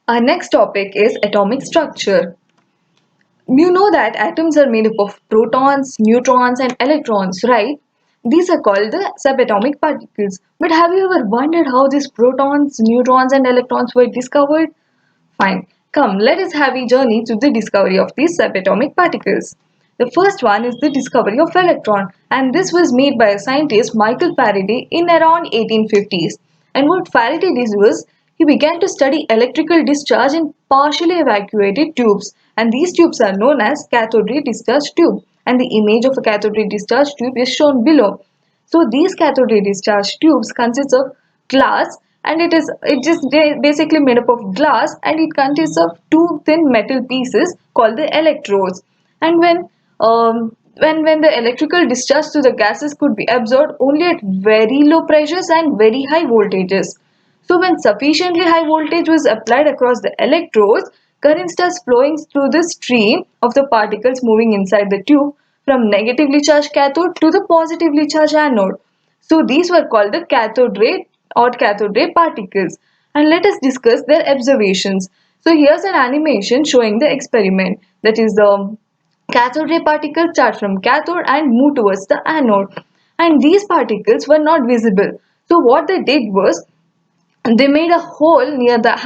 Our next topic is atomic structure. You know that atoms are made up of protons, neutrons, and electrons, right? These are called the subatomic particles. But have you ever wondered how these protons, neutrons, and electrons were discovered? Fine. Come, let us have a journey to the discovery of these subatomic particles. The first one is the discovery of electron, and this was made by a scientist Michael Faraday in around 1850s. And what Faraday did was he began to study electrical discharge in partially evacuated tubes, and these tubes are known as cathode ray discharge tube. And the image of a cathode ray discharge tube is shown below. So these cathode ray discharge tubes consist of glass, and basically made up of glass, and it consists of two thin metal pieces called the electrodes. And when the electrical discharge to the gases could be absorbed only at very low pressures and very high voltages. So when sufficiently high voltage was applied across the electrodes, current starts flowing through the stream of the particles moving inside the tube from negatively charged cathode to the positively charged anode. So these were called the cathode ray particles. And let us discuss their observations. So here's an animation showing the experiment. That is the cathode ray particles start from cathode and move towards the anode. And these particles were not visible. So what they did was they made a hole near the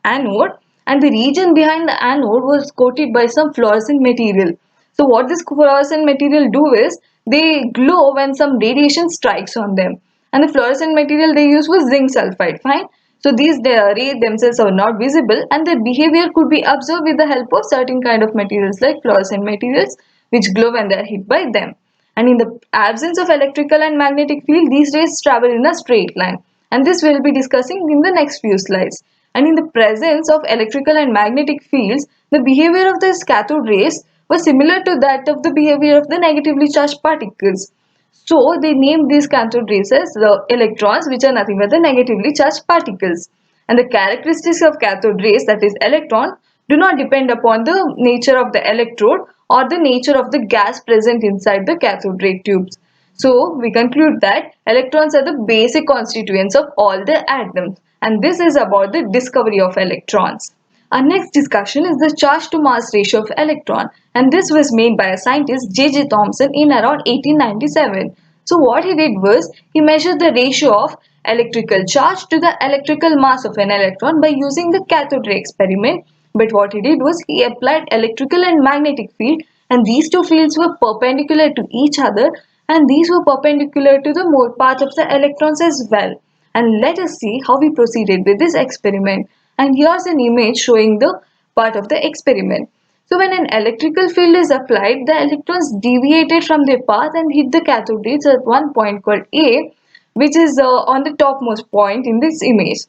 anode, and the region behind the anode was coated by some fluorescent material. So what this fluorescent material do is they glow when some radiation strikes on them, and the fluorescent material they use was zinc sulfide. Fine. So these the rays themselves are not visible, and their behavior could be observed with the help of certain kind of materials like fluorescent materials which glow when they are hit by them. And in the absence of electrical and magnetic field, these rays travel in a straight line. And this we'll be discussing in the next few slides. And in the presence of electrical and magnetic fields, the behavior of the cathode rays was similar to that of the behavior of the negatively charged particles. So they named these cathode rays as the electrons, which are nothing but the negatively charged particles. And the characteristics of cathode rays, that is electron, do not depend upon the nature of the electrode or the nature of the gas present inside the cathode ray tubes. So we conclude that electrons are the basic constituents of all the atoms, and this is about the discovery of electrons. Our next discussion is the charge to mass ratio of electron, and this was made by a scientist J.J. Thomson in around 1897. So what he did was he measured the ratio of electrical charge to the electrical mass of an electron by using the cathode ray experiment. But what he did was he applied electrical and magnetic field, and these two fields were perpendicular to each other, and these were perpendicular to the mode path of the electrons as well. And let us see how we proceeded with this experiment. And here's an image showing the part of the experiment. So when an electrical field is applied, the electrons deviated from their path and hit the cathode rays at one point called A, which is on the topmost point in this image.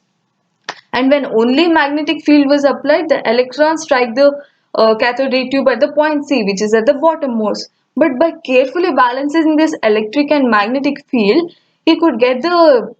And when only magnetic field was applied, the electrons strike the cathode ray tube at the point C, which is at the bottommost. But by carefully balancing this electric and magnetic field, he could get the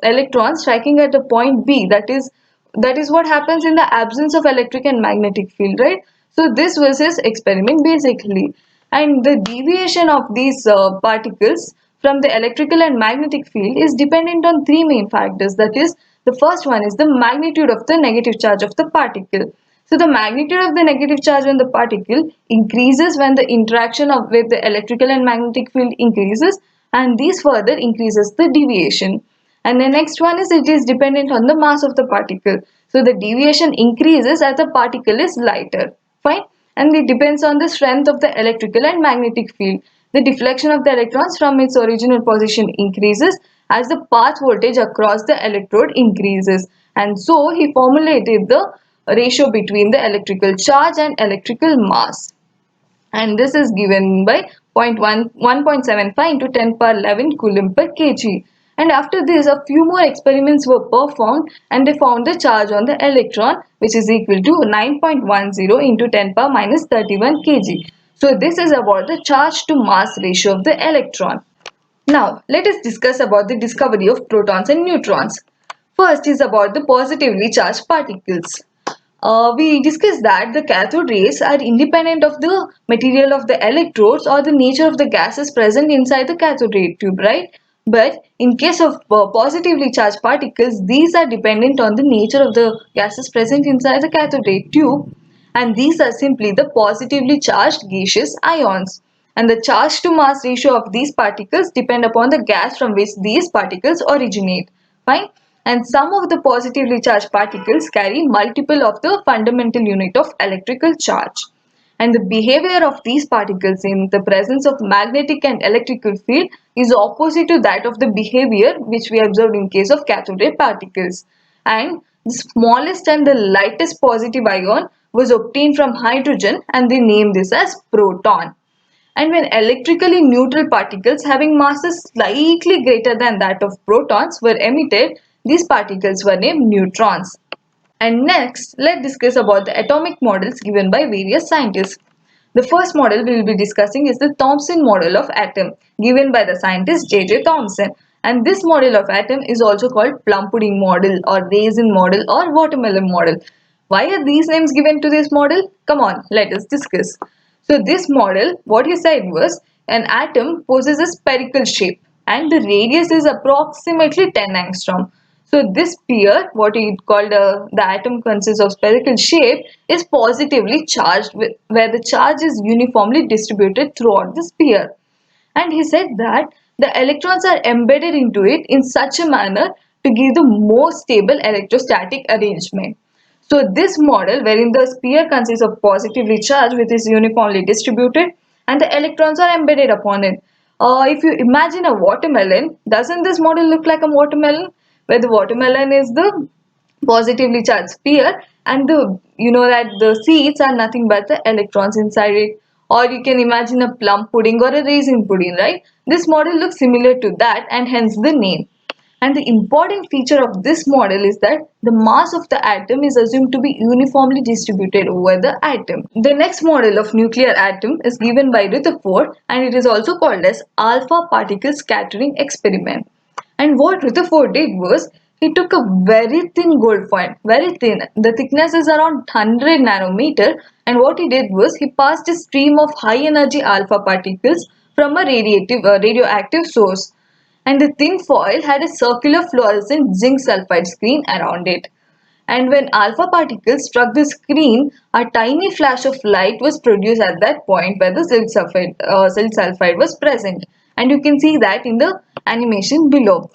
electrons striking at the point B. That is what happens in the absence of electric and magnetic field, right? So this was his experiment basically. And the deviation of these particles from the electrical and magnetic field is dependent on three main factors. That is, the first one is the magnitude of the negative charge of the particle. So the magnitude of the negative charge on the particle increases when the interaction with the electrical and magnetic field increases, and this further increases the deviation. And the next one is it is dependent on the mass of the particle. So the deviation increases as the particle is lighter. Fine. And it depends on the strength of the electrical and magnetic field. The deflection of the electrons from its original position increases as the path voltage across the electrode increases. And so he formulated the ratio between the electrical charge and electrical mass. And this is given by 1.75 into 10 power 11 coulomb per kg. And after this, a few more experiments were performed, and they found the charge on the electron, which is equal to 9.10 into 10 power minus 31 kg. So this is about the charge to mass ratio of the electron. Now let us discuss about the discovery of protons and neutrons. First is about the positively charged particles. We discussed that the cathode rays are independent of the material of the electrodes or the nature of the gases present inside the cathode ray tube, right? But in case of positively charged particles, these are dependent on the nature of the gases present inside the cathode ray tube, and these are simply the positively charged gaseous ions. And the charge to mass ratio of these particles depend upon the gas from which these particles originate. Fine. And some of the positively charged particles carry multiple of the fundamental unit of electrical charge. And the behavior of these particles in the presence of magnetic and electrical field is opposite to that of the behavior which we observed in case of cathode ray particles. And the smallest and the lightest positive ion was obtained from hydrogen, and they named this as proton. And when electrically neutral particles having masses slightly greater than that of protons were emitted, these particles were named neutrons. And next, let's discuss about the atomic models given by various scientists. The first model we will be discussing is the Thomson model of atom, given by the scientist J.J. Thomson. And this model of atom is also called plum pudding model or raisin model or watermelon model. Why are these names given to this model? Come on, let us discuss. So this model, what he said was, an atom possesses a spherical shape and the radius is approximately 10 angstrom. So this sphere, what he called the atom consists of spherical shape, is positively charged where the charge is uniformly distributed throughout the sphere. And he said that the electrons are embedded into it in such a manner to give the most stable electrostatic arrangement. So this model, wherein the sphere consists of positively charged which is uniformly distributed and the electrons are embedded upon it. If you imagine a watermelon, doesn't this model look like a watermelon? Where the watermelon is the positively charged sphere and the you know that the seeds are nothing but the electrons inside it. Or you can imagine a plum pudding or a raisin pudding, right? This model looks similar to that and hence the name. And the important feature of this model is that the mass of the atom is assumed to be uniformly distributed over the atom. The next model of nuclear atom is given by Rutherford and it is also called as alpha particle scattering experiment. And what Rutherford did was he took a very thin gold foil, very thin. The thickness is around 100 nanometer. And what he did was he passed a stream of high energy alpha particles from a radioactive source. And the thin foil had a circular fluorescent zinc sulfide screen around it. And when alpha particles struck the screen, a tiny flash of light was produced at that point where the zinc sulfide was present. And you can see that in the animation below.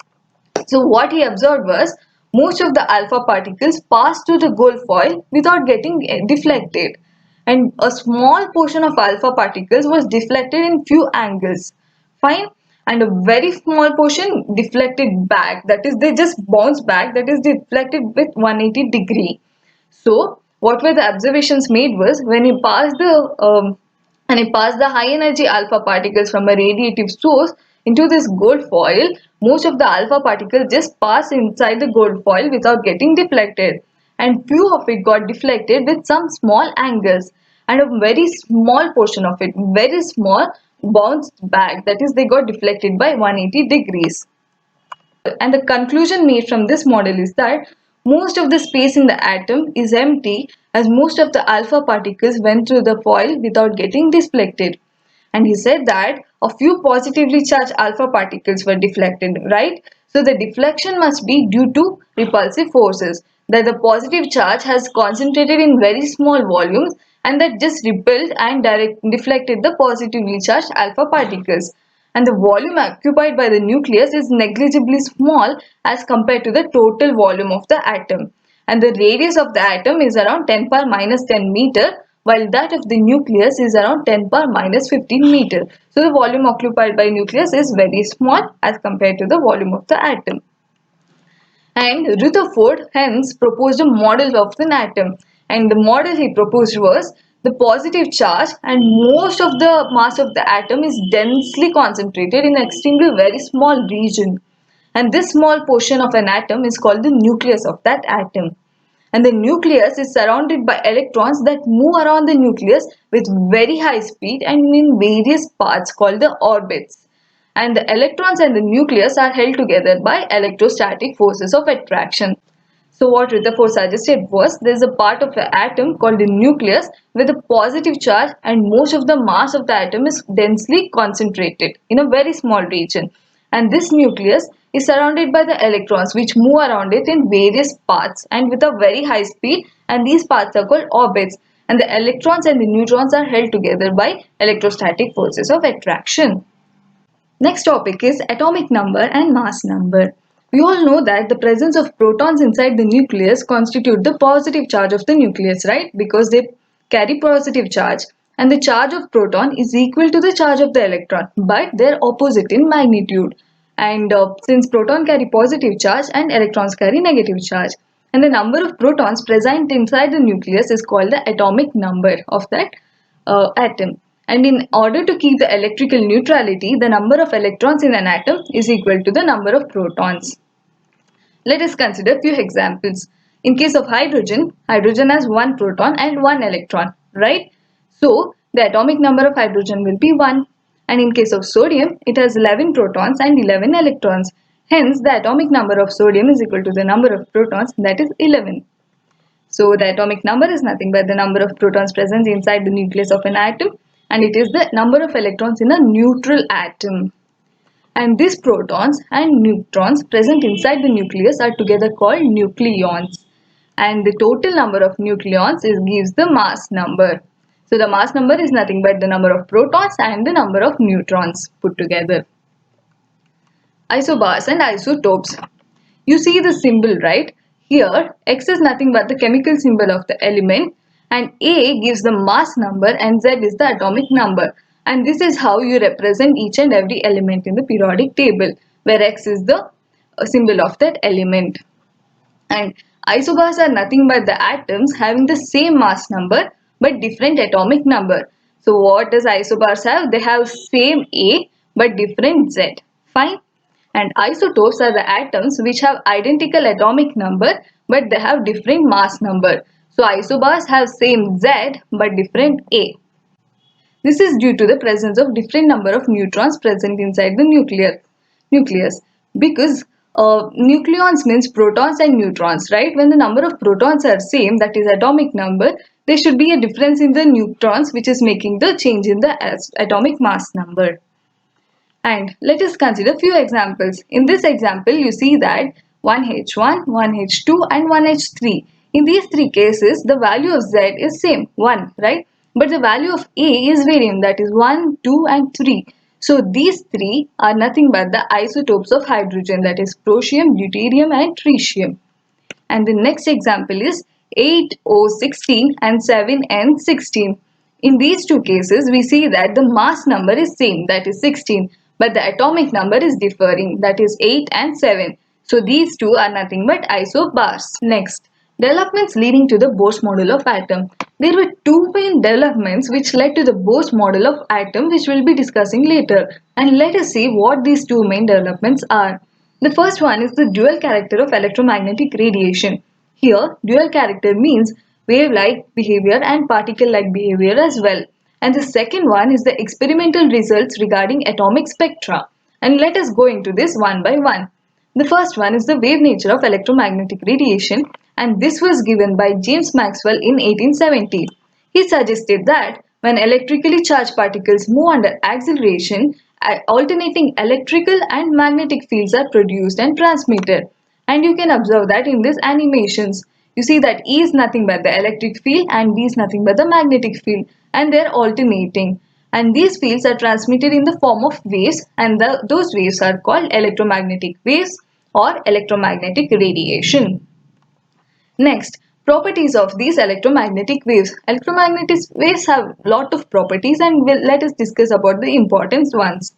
So what he observed was most of the alpha particles passed through the gold foil without getting deflected. And a small portion of alpha particles was deflected in few angles. Fine. And a very small portion deflected back. That is, they just bounced back. That is deflected with 180 degree. So what were the observations made was when he passed the high energy alpha particles from a radiative source into this gold foil, most of the alpha particles just passed inside the gold foil without getting deflected. And few of it got deflected with some small angles. And a very small portion of it, very small, bounced back. That is, they got deflected by 180 degrees. And the conclusion made from this model is that most of the space in the atom is empty as most of the alpha particles went through the foil without getting deflected. And he said that a few positively charged alpha particles were deflected, right? So the deflection must be due to repulsive forces, that the positive charge has concentrated in very small volumes and that just repelled and deflected the positively charged alpha particles. And the volume occupied by the nucleus is negligibly small as compared to the total volume of the atom. And the radius of the atom is around 10 power minus 10 meter, while that of the nucleus is around 10 power minus 15 meter. So the volume occupied by nucleus is very small as compared to the volume of the atom. And Rutherford hence proposed a model of an atom. And the model he proposed was the positive charge and most of the mass of the atom is densely concentrated in an extremely very small region. And this small portion of an atom is called the nucleus of that atom. And the nucleus is surrounded by electrons that move around the nucleus with very high speed and in various paths called the orbits. And the electrons and the nucleus are held together by electrostatic forces of attraction. So what Rutherford suggested was there is a part of the atom called the nucleus with a positive charge and most of the mass of the atom is densely concentrated in a very small region. and this nucleus is surrounded by the electrons which move around it in various paths and with a very high speed, and these paths are called orbits, and the electrons and the neutrons are held together by electrostatic forces of attraction. Next topic is atomic number and mass number. We all know that the presence of protons inside the nucleus constitute the positive charge of the nucleus, right? Because they carry positive charge, and the charge of proton is equal to the charge of the electron, but they're opposite in magnitude. And since proton carry positive charge and electrons carry negative charge, and the number of protons present inside the nucleus is called the atomic number of that atom. And in order to keep the electrical neutrality, the number of electrons in an atom is equal to the number of protons. Let us consider few examples. In case of hydrogen, hydrogen has one proton and one electron, right? So the atomic number of hydrogen will be 1. And in case of sodium, it has 11 protons and 11 electrons. Hence, the atomic number of sodium is equal to the number of protons, that is 11. So the atomic number is nothing but the number of protons present inside the nucleus of an atom, and it is the number of electrons in a neutral atom. And these protons and neutrons present inside the nucleus are together called nucleons. And the total number of nucleons gives the mass number. So the mass number is nothing but the number of protons and the number of neutrons put together. Isobars and isotopes. You see the symbol, right? Here, X is nothing but the chemical symbol of the element, and A gives the mass number and Z is the atomic number. And this is how you represent each and every element in the periodic table, where X is the symbol of that element. And isobars are nothing but the atoms having the same mass number but different atomic number. So what does isobars have? They have same A but different Z. Fine. And isotopes are the atoms which have identical atomic number but they have different mass number. So isobars have same Z but different A. This is due to the presence of different number of neutrons present inside the nucleus. Because nucleons means protons and neutrons, right? When the number of protons are same, that is atomic number, there should be a difference in the neutrons which is making the change in the atomic mass number. And let us consider few examples. In this example, you see that 1H1, 1H2 and 1H3. In these three cases, the value of Z is same, 1, right? But the value of A is varying, that is 1, 2 and 3. So these three are nothing but the isotopes of hydrogen, that is prosium, deuterium and tritium. And the next example is 8O16 and 7N16. In these two cases, we see that the mass number is same, that is 16, but the atomic number is differing, that is 8 and 7. So these two are nothing but isobars. Next, developments leading to the Bose model of atom. There were two main developments which led to the Bose model of atom, which we'll be discussing later. And let us see what these two main developments are. The first one is the dual character of electromagnetic radiation. Here, dual character means wave-like behavior and particle-like behavior as well. And the second one is the experimental results regarding atomic spectra. And let us go into this one by one. The first one is the wave nature of electromagnetic radiation, and this was given by James Maxwell in 1870. He suggested that when electrically charged particles move under acceleration, alternating electrical and magnetic fields are produced and transmitted. And you can observe that in these animations. You see that E is nothing but the electric field and B is nothing but the magnetic field, and they are alternating. And these fields are transmitted in the form of waves, and those waves are called electromagnetic waves or electromagnetic radiation. Next, properties of these electromagnetic waves. Electromagnetic waves have lot of properties, and let us discuss about the important ones.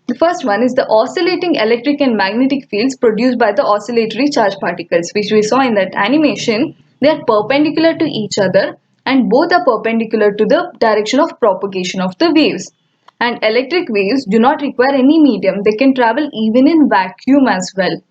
The first one is the oscillating electric and magnetic fields produced by the oscillatory charged particles, which we saw in that animation. They are perpendicular to each other, and both are perpendicular to the direction of propagation of the waves. And electric waves do not require any medium. They can travel even in vacuum as well.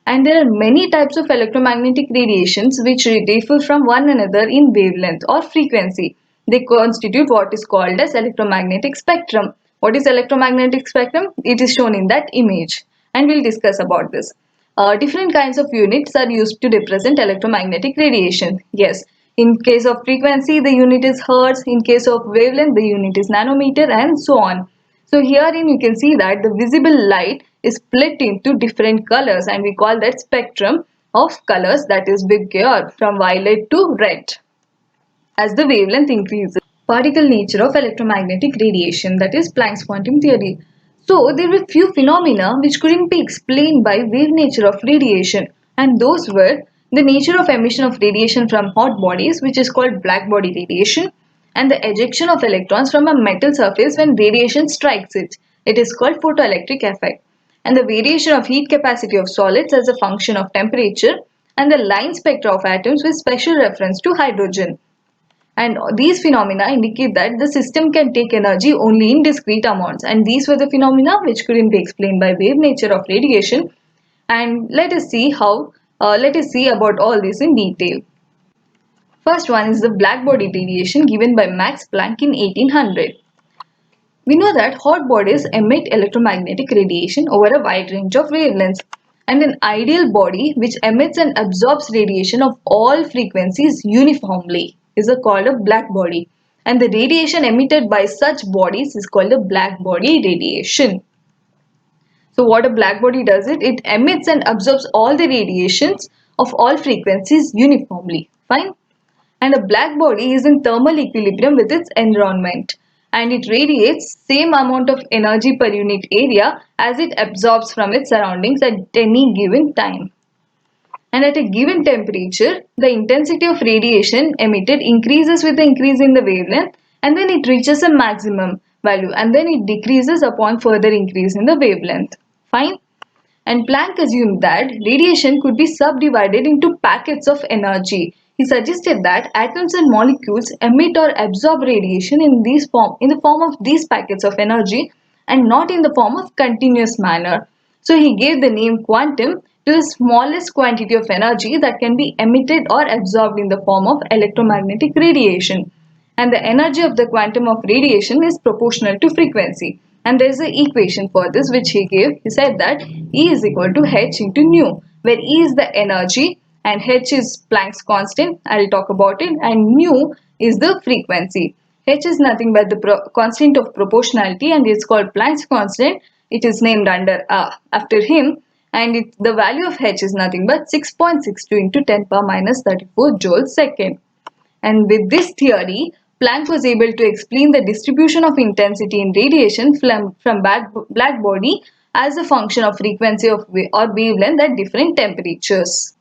And there are many types of electromagnetic radiations which differ from one another in wavelength or frequency. They constitute what is called as electromagnetic spectrum. What is electromagnetic spectrum? It is shown in that image, and we'll discuss about this. Different kinds of units are used to represent electromagnetic radiation. Yes, in case of frequency, the unit is hertz. In case of wavelength, the unit is nanometer, and so on. So herein you can see that the visible light is split into different colors, and we call that spectrum of colors, that is VIBGYOR, from violet to red. As the wavelength increases, particle nature of electromagnetic radiation, that is Planck's quantum theory. So there were few phenomena which couldn't be explained by wave nature of radiation, and those were the nature of emission of radiation from hot bodies, which is called black body radiation, and the ejection of electrons from a metal surface when radiation strikes it. It is called photoelectric effect. And the variation of heat capacity of solids as a function of temperature, and the line spectra of atoms with special reference to hydrogen. And these phenomena indicate that the system can take energy only in discrete amounts. And these were the phenomena which couldn't be explained by wave nature of radiation. And let us see about all this in detail. First one is the black body radiation given by Max Planck in 1800. We know that hot bodies emit electromagnetic radiation over a wide range of wavelengths. And an ideal body which emits and absorbs radiation of all frequencies uniformly is called a black body, and the radiation emitted by such bodies is called a black body radiation. So what a black body does, it emits and absorbs all the radiations of all frequencies uniformly. Fine. And a black body is in thermal equilibrium with its environment, and it radiates same amount of energy per unit area as it absorbs from its surroundings at any given time. And at a given temperature, the intensity of radiation emitted increases with the increase in the wavelength, and then it reaches a maximum value, and then it decreases upon further increase in the wavelength. Fine. And Planck assumed that radiation could be subdivided into packets of energy. He suggested that atoms and molecules emit or absorb radiation in the form of these packets of energy, and not in the form of continuous manner. So he gave the name quantum to the smallest quantity of energy that can be emitted or absorbed in the form of electromagnetic radiation. And the energy of the quantum of radiation is proportional to frequency. And there is an equation for this which he gave. He said that E is equal to h into nu, where E is the energy and h is Planck's constant. I will talk about it. And mu is the frequency. H is nothing but the constant of proportionality, and it's called Planck's constant. It is named after him. And the value of h is nothing but 6.62 into 10 power minus 34 joules second. And with this theory, Planck was able to explain the distribution of intensity in radiation from black body as a function of frequency or wavelength at different temperatures.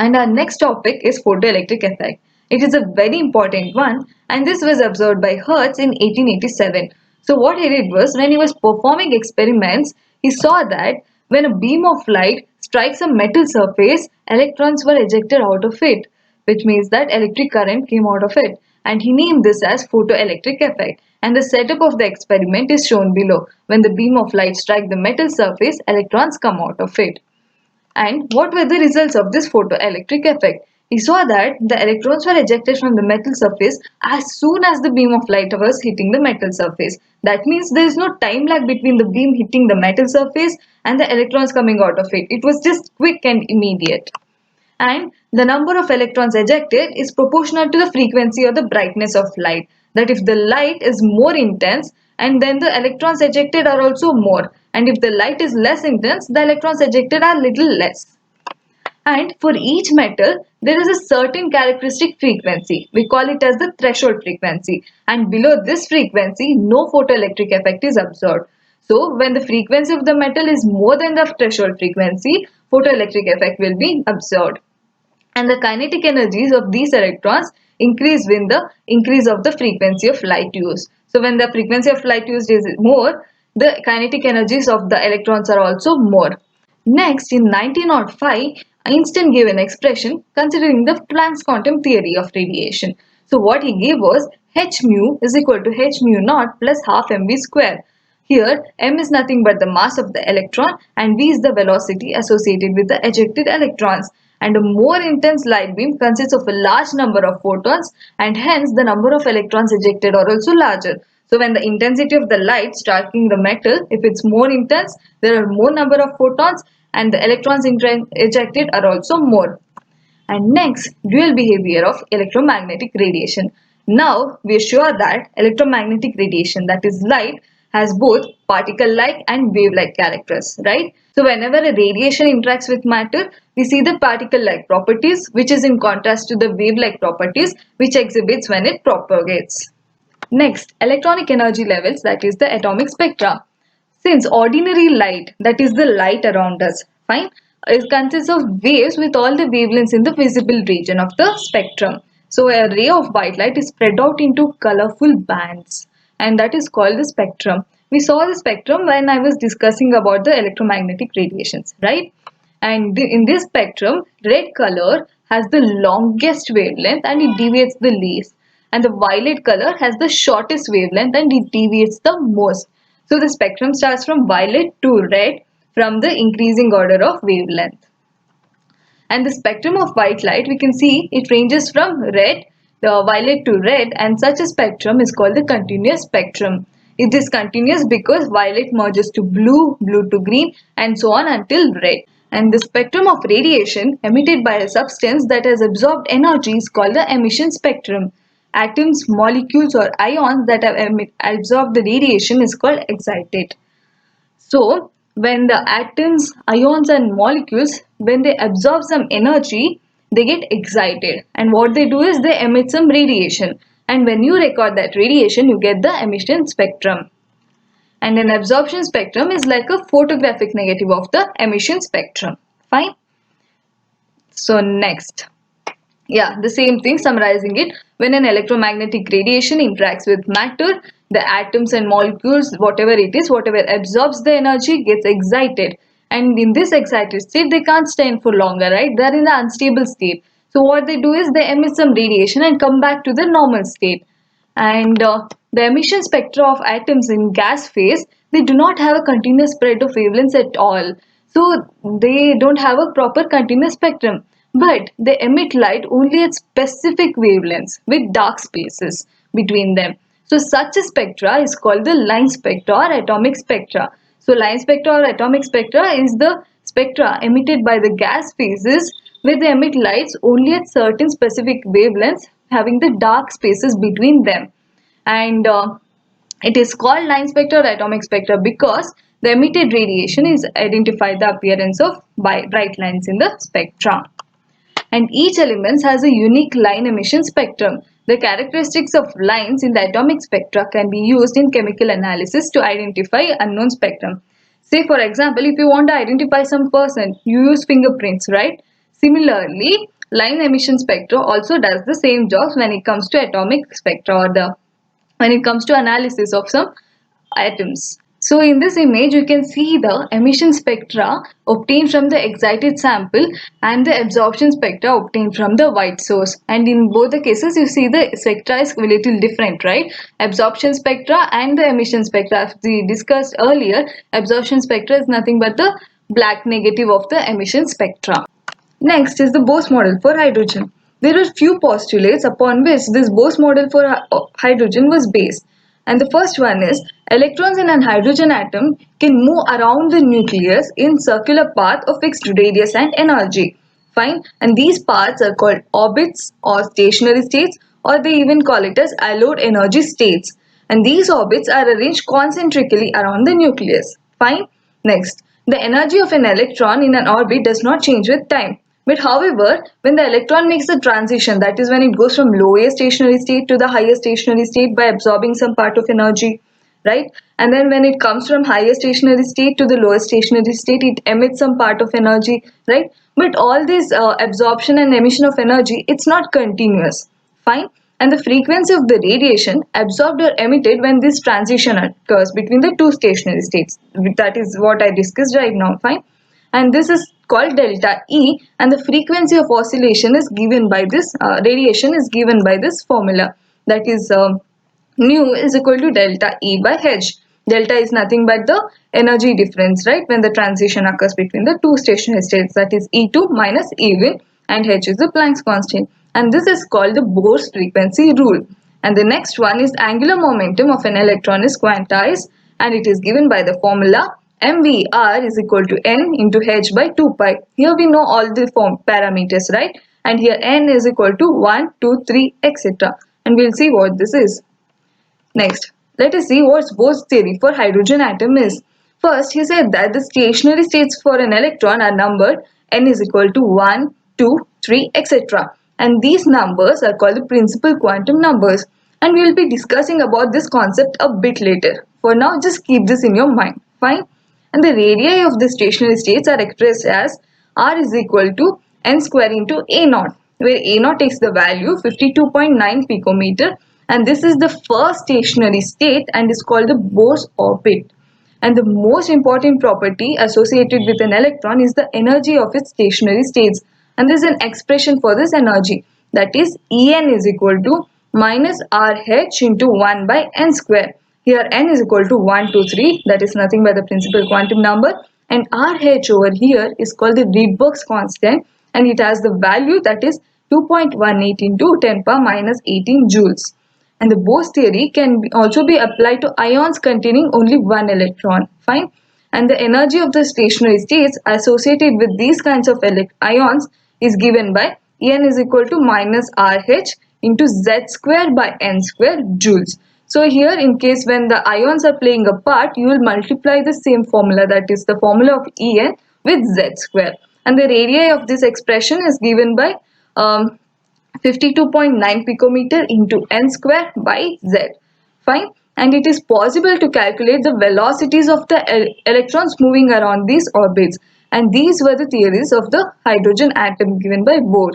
And our next topic is photoelectric effect. It is a very important one, and this was observed by Hertz in 1887. So what he did was, when he was performing experiments, he saw that when a beam of light strikes a metal surface, electrons were ejected out of it, which means that electric current came out of it. And he named this as photoelectric effect. And the setup of the experiment is shown below. When the beam of light strikes the metal surface, electrons come out of it. And what were the results of this photoelectric effect? He saw that the electrons were ejected from the metal surface as soon as the beam of light was hitting the metal surface. That means there is no time lag between the beam hitting the metal surface and the electrons coming out of it. It was just quick and immediate. And the number of electrons ejected is proportional to the frequency or the brightness of light. That if the light is more intense, and then the electrons ejected are also more. And if the light is less intense, the electrons ejected are little less. And for each metal, there is a certain characteristic frequency. We call it as the threshold frequency. And below this frequency, no photoelectric effect is observed. So when the frequency of the metal is more than the threshold frequency, photoelectric effect will be observed. And the kinetic energies of these electrons increase with the increase of the frequency of light used. So when the frequency of light used is more, the kinetic energies of the electrons are also more. Next, in 1905, Einstein gave an expression considering the Planck's quantum theory of radiation. So what he gave was h mu is equal to h mu naught plus half mv square. Here, m is nothing but the mass of the electron and v is the velocity associated with the ejected electrons. And a more intense light beam consists of a large number of photons, and hence the number of electrons ejected are also larger. So when the intensity of the light striking the metal, if it's more intense, there are more number of photons and the electrons ejected are also more. And next, dual behavior of electromagnetic radiation. Now we are sure that electromagnetic radiation, that is light, has both particle-like and wave-like characters, right? So whenever a radiation interacts with matter, we see the particle-like properties, which is in contrast to the wave-like properties, which exhibits when it propagates. Next, electronic energy levels, that is the atomic spectra. Since ordinary light, that is the light around us, fine, it consists of waves with all the wavelengths in the visible region of the spectrum. So a ray of white light is spread out into colorful bands, and that is called the spectrum. We saw the spectrum when I was discussing about the electromagnetic radiations, right? And in this spectrum, red color has the longest wavelength and it deviates the least. And the violet color has the shortest wavelength and it deviates the most. So the spectrum starts from violet to red from the increasing order of wavelength. And the spectrum of white light, we can see it ranges from red, violet to red, and such a spectrum is called the continuous spectrum. It is continuous because violet merges to blue, blue to green, and so on until red. And the spectrum of radiation emitted by a substance that has absorbed energy is called the emission spectrum. Atoms, molecules, or ions that have absorbed the radiation is called excited. So, when the atoms, ions and molecules, when they absorb some energy, they get excited. And what they do is they emit some radiation. And when you record that radiation, you get the emission spectrum. And an absorption spectrum is like a photographic negative of the emission spectrum. Fine. So, next. Yeah, the same thing, summarizing it. When an electromagnetic radiation interacts with matter, the atoms and molecules, whatever it is, whatever absorbs the energy gets excited. And in this excited state, they can't stand for longer, right? They're in an unstable state. So what they do is they emit some radiation and come back to the normal state. And the emission spectra of atoms in gas phase, they do not have a continuous spread of wavelengths at all. So they don't have a proper continuous spectrum. But they emit light only at specific wavelengths with dark spaces between them. So such a spectra is called the line spectra or atomic spectra. So line spectra or atomic spectra is the spectra emitted by the gas phases where they emit lights only at certain specific wavelengths having the dark spaces between them. And it is called line spectra or atomic spectra because the emitted radiation is identified the appearance of bright lines in the spectrum. And each element has a unique line emission spectrum. The characteristics of lines in the atomic spectra can be used in chemical analysis to identify unknown spectrum. Say for example, if you want to identify some person, you use fingerprints, right? Similarly, line emission spectra also does the same jobs when it comes to atomic spectra or when it comes to analysis of some atoms. So in this image, you can see the emission spectra obtained from the excited sample and the absorption spectra obtained from the white source. And in both the cases, you see the spectra is a little different, right? Absorption spectra and the emission spectra. As we discussed earlier, absorption spectra is nothing but the black negative of the emission spectra. Next is the Bose model for hydrogen. There are few postulates upon which this Bose model for hydrogen was based. And the first one is electrons in an hydrogen atom can move around the nucleus in circular path of fixed radius and energy. Fine. And these paths are called orbits or stationary states, or they even call it as allowed energy states. And these orbits are arranged concentrically around the nucleus. Fine. Next, the energy of an electron in an orbit does not change with time. But however, when the electron makes the transition, that is when it goes from lower stationary state to the higher stationary state by absorbing some part of energy, right? And then when it comes from higher stationary state to the lower stationary state, it emits some part of energy, right? But all this absorption and emission of energy, it's not continuous, fine? And the frequency of the radiation absorbed or emitted when this transition occurs between the two stationary states. That is what I discussed right now, fine? And this is called delta E, and the frequency of oscillation is given by this radiation is given by this formula, that is nu is equal to delta E by H. Delta is nothing but the energy difference, right, when the transition occurs between the two stationary states, that is E2 minus E1, and H is the Planck's constant, and this is called the Bohr's frequency rule. And the next one is angular momentum of an electron is quantized, and it is given by the formula mvr is equal to n into h by 2 pi. Here we know all the parameters, right? And here n is equal to 1, 2, 3, etc. And we'll see what this is. Next, Let us see what Bohr's theory for hydrogen atom is. First, he said that the stationary states for an electron are numbered n is equal to 1, 2, 3, etc. And these numbers are called the principal quantum numbers. And we will be discussing about this concept a bit later. For now, just keep this in your mind. Fine? And the radii of the stationary states are expressed as r is equal to n square into a naught, where a naught takes the value 52.9 picometer, and this is the first stationary state and is called the Bohr's orbit. And the most important property associated with an electron is the energy of its stationary states, and there is an expression for this energy, that is En is equal to minus RH into 1 by n square. Here n is equal to 1, 2, 3, that is nothing but the principal quantum number, and RH over here is called the Rydberg's constant, and it has the value that is 2.18 into 10 power minus 18 joules. And the Bohr's theory can also be applied to ions containing only one electron. Fine. And the energy of the stationary states associated with these kinds of ions is given by En is equal to minus RH into Z square by N square joules. So here, in case when the ions are playing a part, you will multiply the same formula, that is the formula of En with Z square. And the radii of this expression is given by 52.9 picometer into n square by z. Fine. And it is possible to calculate the velocities of the electrons moving around these orbits. And these were the theories of the hydrogen atom given by Bohr.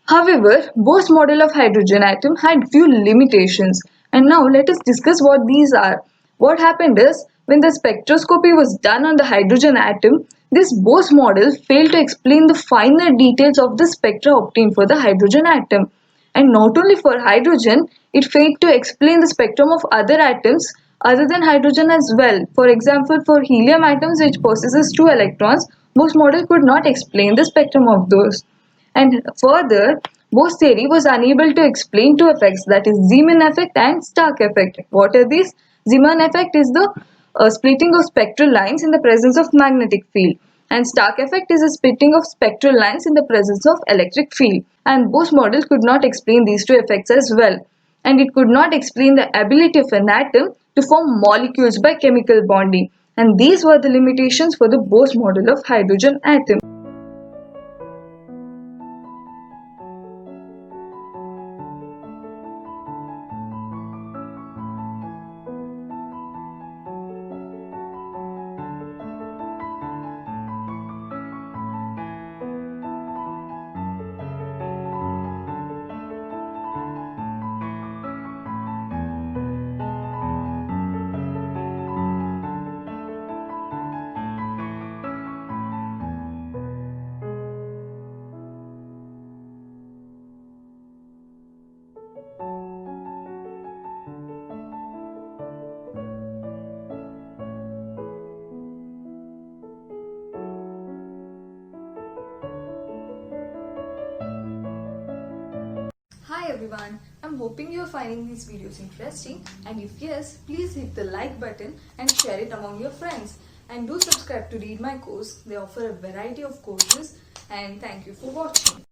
However, Bohr's model of hydrogen atom had few limitations. And now let us discuss what these are. What happened is, when the spectroscopy was done on the hydrogen atom, this Bohr's model failed to explain the finer details of the spectra obtained for the hydrogen atom. And not only for hydrogen, it failed to explain the spectrum of other atoms other than hydrogen as well. For example, for helium atoms which possesses 2 electrons, Bohr's model could not explain the spectrum of those. And further, Bohr's theory was unable to explain two effects, that is Zeeman effect and Stark effect. What are these? Zeeman effect is the splitting of spectral lines in the presence of magnetic field, and Stark effect is a splitting of spectral lines in the presence of electric field. And Bohr's model could not explain these two effects as well, and it could not explain the ability of an atom to form molecules by chemical bonding. And these were the limitations for the Bohr's model of hydrogen atom. Hi everyone, I'm hoping you are finding these videos interesting, and if yes, please hit the like button and share it among your friends. And do subscribe to read my course. They offer a variety of courses, and thank you for watching.